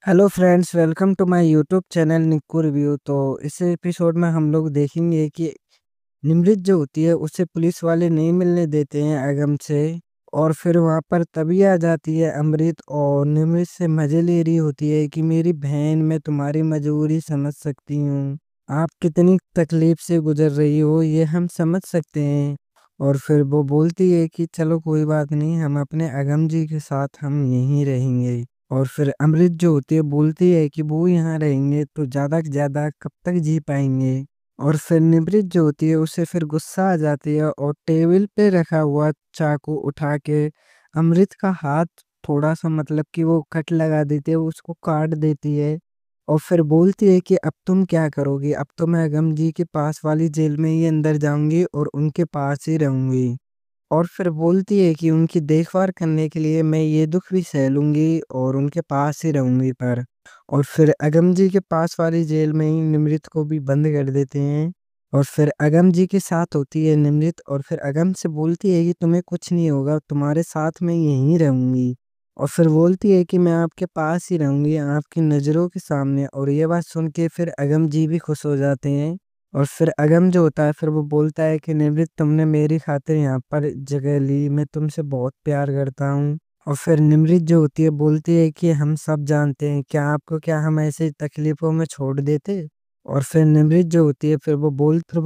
Hello friends, welcome to my YouTube channel Nikku review. तो इस episode में हम लोग देखेंगे कि निमृत जो होती है उसे पुलिस वाले नहीं मिलने देते हैं अगम से। और फिर वहां पर तभी आ जाती है अमृत और निमृत से मजे ले रही होती है कि मेरी बहन, मैं तुम्हारी मजबूरी समझ सकती हूँ। आप कितनी तकलीफ से गुजर रही हो ये हम समझ सकते हैं। और फिर वो बोलती है कि चलो कोई बात नहीं, हम अपने अगम जी के साथ हम यहीं रहेंगे। और फिर अमृत जो होती है बोलती है कि वो यहाँ रहेंगे तो ज्यादा से ज्यादा कब तक जी पाएंगे। और फिर निमृत जो होती है उसे फिर गुस्सा आ जाती है और टेबल पे रखा हुआ चाकू उठा के अमृत का हाथ थोड़ा सा मतलब कि वो कट लगा देती है, उसको काट देती है। और फिर बोलती है कि अब तुम क्या करोगी, अब तो मैं अगम जी के पास वाली जेल में ही अंदर जाऊंगी और उनके पास ही रहूंगी। और फिर बोलती है कि उनकी देखभाल करने के लिए मैं ये दुख भी सह लूंगी और उनके पास ही रहूंगी पर। और फिर अगम जी के पास वाली जेल में ही निमृत को भी बंद कर देते हैं। और फिर अगम जी के साथ होती है निमृत और फिर अगम से बोलती है कि तुम्हें कुछ नहीं होगा, तुम्हारे साथ मैं यहीं रहूंगी। और फिर बोलती है कि मैं आपके पास ही रहूंगी आपकी नज़रों के सामने। और ये बात सुन के फिर अगम जी भी खुश हो जाते हैं। और फिर अगम जो होता है फिर वो बोलता है कि निवृत्त, तुमने मेरी खातिर यहाँ पर जगह ली, मैं तुमसे बहुत प्यार करता हूँ। और फिर निमृत जो होती है बोलती है कि हम सब जानते हैं, क्या आपको क्या हम ऐसे तकलीफों में छोड़ देते। और फिर निमृत जो होती है फिर वो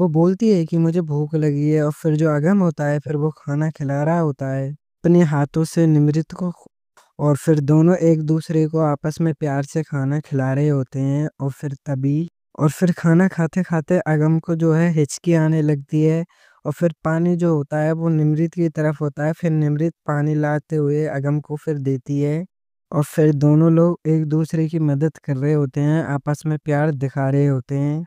बोलती है कि मुझे भूख लगी है। और फिर जो अगम होता है फिर वो खाना खिला रहा होता है अपने हाथों से निमृत को। और फिर दोनों एक दूसरे को आपस में प्यार से खाना खिला रहे होते हैं। और फिर खाना खाते खाते अगम को जो है हिचकी आने लगती है। और फिर पानी जो होता है वो निमृत की तरफ होता है, फिर निमृत पानी लाते हुए अगम को फिर देती है। और फिर दोनों लोग एक दूसरे की मदद कर रहे होते हैं, आपस में प्यार दिखा रहे होते हैं।